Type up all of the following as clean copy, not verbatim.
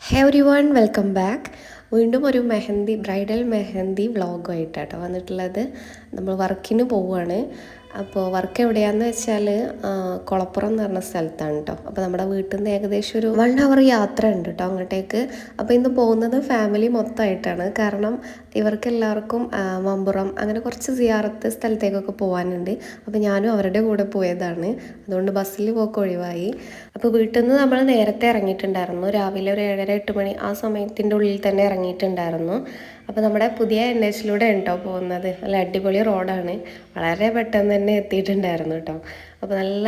ഹേ every one welcome back. വീണ്ടും ഒരു bridal mehndi വ്ളോഗുമായിട്ടാട്ടോ വന്നിട്ടുള്ളത്. നമ്മൾ വർക്കിന് പോവുകയാണ്. അപ്പോൾ വർക്ക് എവിടെയാണെന്ന് വെച്ചാൽ കുളപ്പുറം എന്ന് പറഞ്ഞ സ്ഥലത്താണ് കേട്ടോ. അപ്പോൾ നമ്മുടെ വീട്ടിൽ നിന്ന് ഏകദേശം ഒരു 1 hour യാത്ര ഉണ്ട് കേട്ടോ അങ്ങോട്ടേക്ക്. അപ്പോൾ ഇന്ന് പോകുന്നത് ഫാമിലി മൊത്തമായിട്ടാണ്. കാരണം ഇവർക്ക് എല്ലാവർക്കും മമ്പുറം അങ്ങനെ കുറച്ച് സിയാറത്ത് സ്ഥലത്തേക്കൊക്കെ പോകാനുണ്ട്. അപ്പോൾ ഞാനും അവരുടെ കൂടെ പോയതാണ്. അതുകൊണ്ട് ബസ്സിൽ പോക്ക് ഒഴിവായി. അപ്പോൾ വീട്ടിൽ നിന്ന് നമ്മൾ നേരത്തെ ഇറങ്ങിയിട്ടുണ്ടായിരുന്നു. രാവിലെ ഒരു 7:30-8 മണി ആ സമയത്തിൻ്റെ ഉള്ളിൽ തന്നെ ഇറങ്ങിയിട്ടുണ്ടായിരുന്നു. അപ്പോൾ നമ്മുടെ പുതിയ NH ഉണ്ടോ പോകുന്നത്. നല്ല അടിപൊളി റോഡാണ്. വളരെ പെട്ടെന്ന് തന്നെ എത്തിയിട്ടുണ്ടായിരുന്നു കേട്ടോ. അപ്പോൾ നല്ല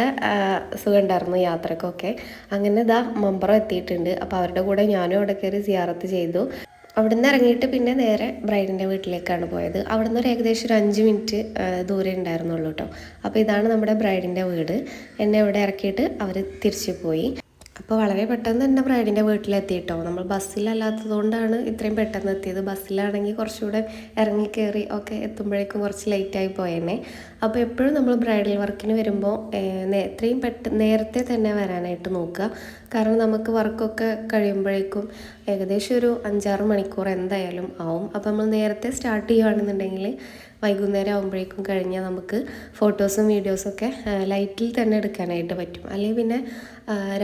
സുഖമുണ്ടായിരുന്നു യാത്രക്കൊക്കെ. അങ്ങനെ ഇതാ മമ്പുറം എത്തിയിട്ടുണ്ട്. അപ്പോൾ അവരുടെ കൂടെ ഞാനും അവിടെ കയറി സിയാറത്ത് ചെയ്തു. അവിടുന്ന് ഇറങ്ങിയിട്ട് പിന്നെ നേരെ ബ്രൈഡിൻ്റെ വീട്ടിലേക്കാണ് പോയത്. അവിടുന്ന് ഒരു ഏകദേശം ഒരു 5 മിനിറ്റ് ദൂരെ ഉണ്ടായിരുന്നുള്ളൂ കേട്ടോ. അപ്പോൾ ഇതാണ് നമ്മുടെ ബ്രൈഡിൻ്റെ വീട്. എന്നെ ഇവിടെ ഇറക്കിയിട്ട് അവർ തിരിച്ചു പോയി. അപ്പോൾ വളരെ പെട്ടെന്ന് തന്നെ ബ്രൈഡിൻ്റെ വീട്ടിലെത്തിയിട്ടോ. നമ്മൾ ബസ്സിലല്ലാത്തത് കൊണ്ടാണ് ഇത്രയും പെട്ടെന്ന് എത്തിയത്. ബസ്സിലാണെങ്കിൽ കുറച്ചുകൂടെ ഇറങ്ങി കയറി ഒക്കെ എത്തുമ്പോഴേക്കും കുറച്ച് ലേറ്റായി പോയേനെ. അപ്പോൾ എപ്പോഴും നമ്മൾ ബ്രൈഡൽ വർക്കിന് വരുമ്പോൾ എത്രയും നേരത്തെ തന്നെ വരാനായിട്ട് നോക്കുക. കാരണം നമുക്ക് വർക്കൊക്കെ കഴിയുമ്പോഴേക്കും ഏകദേശം ഒരു 5-6 മണിക്കൂർ എന്തായാലും ആവും. അപ്പോൾ നമ്മൾ നേരത്തെ സ്റ്റാർട്ട് ചെയ്യുകയാണെന്നുണ്ടെങ്കിൽ വൈകുന്നേരം ആകുമ്പോഴേക്കും കഴിഞ്ഞാൽ നമുക്ക് ഫോട്ടോസും വീഡിയോസൊക്കെ ലൈറ്റിൽ തന്നെ എടുക്കാനായിട്ട് പറ്റും. അല്ലെങ്കിൽ പിന്നെ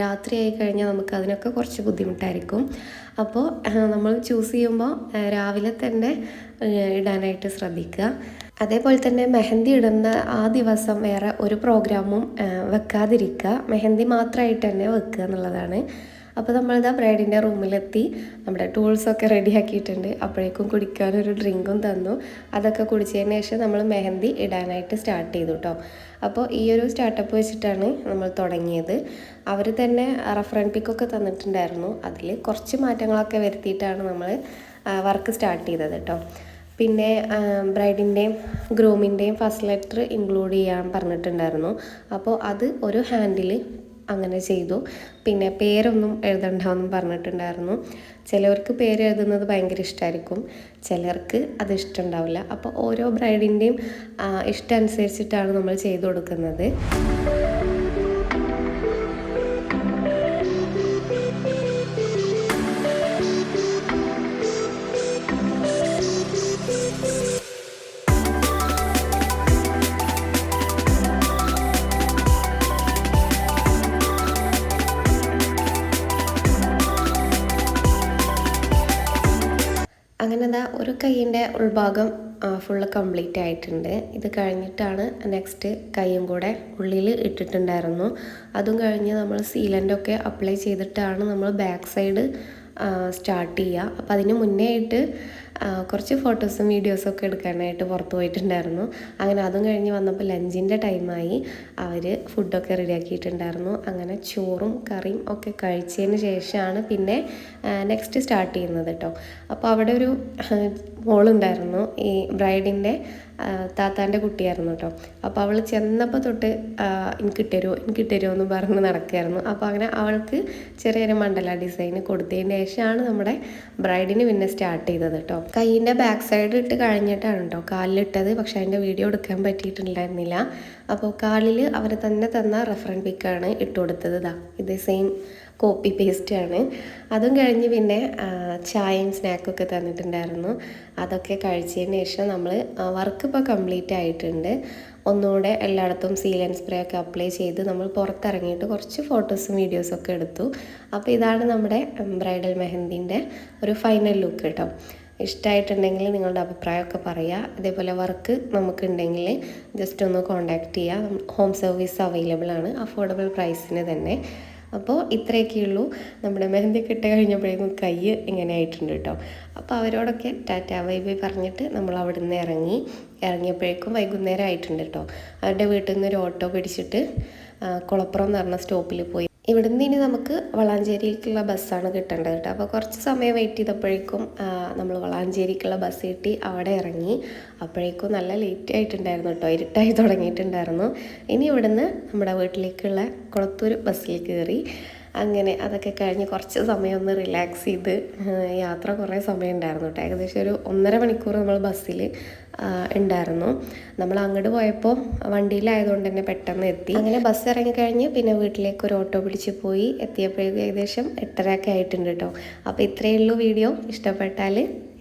രാത്രി ആയി കഴിഞ്ഞാൽ നമുക്ക് അതിനൊക്കെ കുറച്ച് ബുദ്ധിമുട്ടായിരിക്കും. അപ്പോൾ നമ്മൾ ചൂസ് ചെയ്യുമ്പോൾ രാവിലെ തന്നെ ഇടാനായിട്ട് ശ്രദ്ധിക്കുക. അതേപോലെ തന്നെ മെഹന്തി ഇടുന്ന ആ ദിവസം വേറെ ഒരു പ്രോഗ്രാമും വെക്കാതിരിക്കുക. മെഹന്തി മാത്രമായിട്ട് തന്നെ വെക്കുക എന്നുള്ളതാണ്. അപ്പോൾ നമ്മളിതാ ബ്രൈഡിൻ്റെ റൂമിലെത്തി. നമ്മുടെ ടൂൾസൊക്കെ റെഡിയാക്കിയിട്ടുണ്ട്. അപ്പോഴേക്കും കുടിക്കാനൊരു ഡ്രിങ്കും തന്നു. അതൊക്കെ കുടിച്ചതിന് ശേഷം നമ്മൾ മെഹന്തി ഇടാനായിട്ട് സ്റ്റാർട്ട് ചെയ്തു കേട്ടോ. അപ്പോൾ ഈ ഒരു സ്റ്റാർട്ടപ്പ് വെച്ചിട്ടാണ് നമ്മൾ തുടങ്ങിയത്. അവർ തന്നെ റഫറൻസ് പിക്കൊക്കെ തന്നിട്ടുണ്ടായിരുന്നു. അതിൽ കുറച്ച് മാറ്റങ്ങളൊക്കെ വരുത്തിയിട്ടാണ് നമ്മൾ വർക്ക് സ്റ്റാർട്ട് ചെയ്തത് കേട്ടോ. പിന്നെ ബ്രൈഡിൻ്റെയും ഗ്രൂമിൻ്റെയും ഫസ്റ്റ് ലെറ്റർ ഇൻക്ലൂഡ് ചെയ്യാൻ പറഞ്ഞിട്ടുണ്ടായിരുന്നു. അപ്പോൾ അത് ഒരു ഹാൻഡിൽ അങ്ങനെ ചെയ്തു. പിന്നെ പേരൊന്നും എഴുതണ്ടെന്ന് പറഞ്ഞിട്ടുണ്ടായിരുന്നു. ചിലവർക്ക് പേര് എഴുതുന്നത് ഭയങ്കര ഇഷ്ടമായിരിക്കും, ചിലർക്ക് അത് ഇഷ്ടമുണ്ടാവില്ല. അപ്പോൾ ഓരോ ബ്രൈഡിൻ്റെയും ഇഷ്ടം അനുസരിച്ചിട്ടാണ് നമ്മൾ ചെയ്തു കൊടുക്കുന്നത്. അങ്ങനെ എന്താ ഒരു കൈയിൻ്റെ ഉൾഭാഗം ഫുള്ള് കംപ്ലീറ്റ് ആയിട്ടുണ്ട്. ഇത് കഴിഞ്ഞിട്ടാണ് നെക്സ്റ്റ് കൈയും കൂടെ ഉള്ളിൽ ഇട്ടിട്ടുണ്ടായിരുന്നു. അതും കഴിഞ്ഞ് നമ്മൾ സീലൻ്റൊക്കെ അപ്ലൈ ചെയ്തിട്ടാണ് നമ്മൾ ബാക്ക് സൈഡ് സ്റ്റാർട്ട് ചെയ്യുക. അപ്പോൾ അതിന് മുന്നേ ആയിട്ട് കുറച്ച് ഫോട്ടോസും വീഡിയോസൊക്കെ എടുക്കാനായിട്ട് പുറത്ത് പോയിട്ടുണ്ടായിരുന്നു. അങ്ങനെ അതും കഴിഞ്ഞ് വന്നപ്പോൾ ലഞ്ചിൻ്റെ ടൈമായി. അവർ ഫുഡൊക്കെ റെഡിയാക്കിയിട്ടുണ്ടായിരുന്നു. അങ്ങനെ ചോറും കറിയും ഒക്കെ കഴിച്ചതിന് ശേഷമാണ് പിന്നെ നെക്സ്റ്റ് സ്റ്റാർട്ട് ചെയ്യുന്നത് കേട്ടോ. അപ്പോൾ അവിടെ ഒരു മോളുണ്ടായിരുന്നു, ഈ ബ്രൈഡിൻ്റെ താത്താൻ്റെ കുട്ടിയായിരുന്നു കേട്ടോ. അപ്പോൾ അവൾ ചെന്നപ്പോൾ തൊട്ട് എനിക്ക് തരുമോ എന്ന് പറഞ്ഞ് നടക്കുകയായിരുന്നു. അപ്പോൾ അങ്ങനെ അവൾക്ക് ചെറിയൊരു മണ്ഡല ഡിസൈൻ കൊടുത്തതിന് ശേഷമാണ് നമ്മുടെ ബ്രൈഡിന് പിന്നെ സ്റ്റാർട്ട് ചെയ്തത് കേട്ടോ. കൈയിൻ്റെ ബാക്ക് സൈഡ് ഇട്ട് കഴിഞ്ഞിട്ടാണ് കേട്ടോ കാലിലിട്ടത്. പക്ഷേ അതിൻ്റെ വീഡിയോ എടുക്കാൻ പറ്റിയിട്ടുണ്ടായിരുന്നില്ല. അപ്പോൾ കാലിൽ അവർ തന്നെ തന്ന റെഫറൻസ് പിക്കാണ് ഇട്ട് കൊടുത്തത്. ഇത് സെയിം കോപ്പി പേസ്റ്റാണ്. അതും കഴിഞ്ഞ് പിന്നെ ചായയും സ്നാക്കൊക്കെ തന്നിട്ടുണ്ടായിരുന്നു. അതൊക്കെ കഴിച്ചതിന് ശേഷം നമ്മൾ വർക്ക് ഇപ്പോൾ കംപ്ലീറ്റ് ആയിട്ടുണ്ട്. ഒന്നുകൂടെ എല്ലായിടത്തും സീലൻ സ്പ്രേ ഒക്കെ അപ്ലൈ ചെയ്ത് നമ്മൾ പുറത്തിറങ്ങിയിട്ട് കുറച്ച് ഫോട്ടോസും വീഡിയോസൊക്കെ എടുത്തു. അപ്പോൾ ഇതാണ് നമ്മുടെ ബ്രൈഡൽ മെഹന്തിൻ്റെ ഒരു ഫൈനൽ ലുക്ക് കേട്ടോ. ഇഷ്ടമായിട്ടുണ്ടെങ്കിൽ നിങ്ങളുടെ അഭിപ്രായമൊക്കെ പറയുക. ഇതേപോലെ വർക്ക് നമുക്കുണ്ടെങ്കിൽ ജസ്റ്റ് ഒന്ന് കോൺടാക്റ്റ് ചെയ്യുക. ഹോം സർവീസ് അവൈലബിൾ ആണ്, അഫോർഡബിൾ പ്രൈസിന് തന്നെ. അപ്പോൾ ഇത്രയൊക്കെയുള്ളൂ. നമ്മുടെ മെഹന്തി ഇട്ട് കഴിഞ്ഞപ്പോഴേക്കും കൈ ഇങ്ങനെ ആയിട്ടുണ്ട് കേട്ടോ. അപ്പോൾ അവരോടൊക്കെ ടാറ്റ ബൈ ബൈ പറഞ്ഞിട്ട് നമ്മൾ അവിടെ നിന്ന് ഇറങ്ങിയപ്പോഴേക്കും വൈകുന്നേരം ആയിട്ടുണ്ട് കേട്ടോ. അവരുടെ വീട്ടിൽ നിന്ന് ഒരു ഓട്ടോ പിടിച്ചിട്ട് കുളപ്പുറം എന്ന് പറഞ്ഞ സ്റ്റോപ്പിൽ പോയി. ഇവിടുന്ന് ഇനി നമുക്ക് വളാഞ്ചേരിക്കുള്ള ബസ്സാണ് കിട്ടേണ്ടത് കേട്ടോ. അപ്പോൾ കുറച്ച് സമയം വെയിറ്റ് ചെയ്തപ്പോഴേക്കും നമ്മൾ വളാഞ്ചേരിക്കുള്ള ബസ് കിട്ടി. അവിടെ ഇറങ്ങി. അപ്പോഴേക്കും നല്ല ലേറ്റ് ആയിട്ടുണ്ടായിരുന്നു കേട്ടോ, ഇരുട്ടായി തുടങ്ങിയിട്ടുണ്ടായിരുന്നു. ഇനി ഇവിടുന്ന് നമ്മുടെ വീട്ടിലേക്കുള്ള കുളത്തൂർ ബസ്സിൽ കയറി. അങ്ങനെ അതൊക്കെ കഴിഞ്ഞ് കുറച്ച് സമയം ഒന്ന് റിലാക്സ് ചെയ്ത് യാത്ര കുറേ സമയം ഉണ്ടായിരുന്നു കേട്ടോ. ഏകദേശം ഒരു 1.5 മണിക്കൂർ നമ്മൾ ബസ്സിൽ ഉണ്ടായിരുന്നു. നമ്മൾ അങ്ങോട്ട് പോയപ്പോൾ വണ്ടിയിലായതുകൊണ്ട് തന്നെ പെട്ടെന്ന് എത്തി. അങ്ങനെ ബസ് ഇറങ്ങിക്കഴിഞ്ഞ് പിന്നെ വീട്ടിലേക്ക് ഒരു ഓട്ടോ പിടിച്ച് പോയി. എത്തിയപ്പോഴേക്കും ഏകദേശം 8:30 ഒക്കെ ആയിട്ടുണ്ട് കേട്ടോ. അപ്പോൾ ഇത്രയേ ഉള്ളൂ വീഡിയോ. ഇഷ്ടപ്പെട്ടാൽ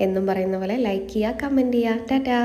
എന്നും പറയുന്ന പോലെ ലൈക്ക് ചെയ്യുക, കമൻറ്റ് ചെയ്യുക. ടാറ്റാ.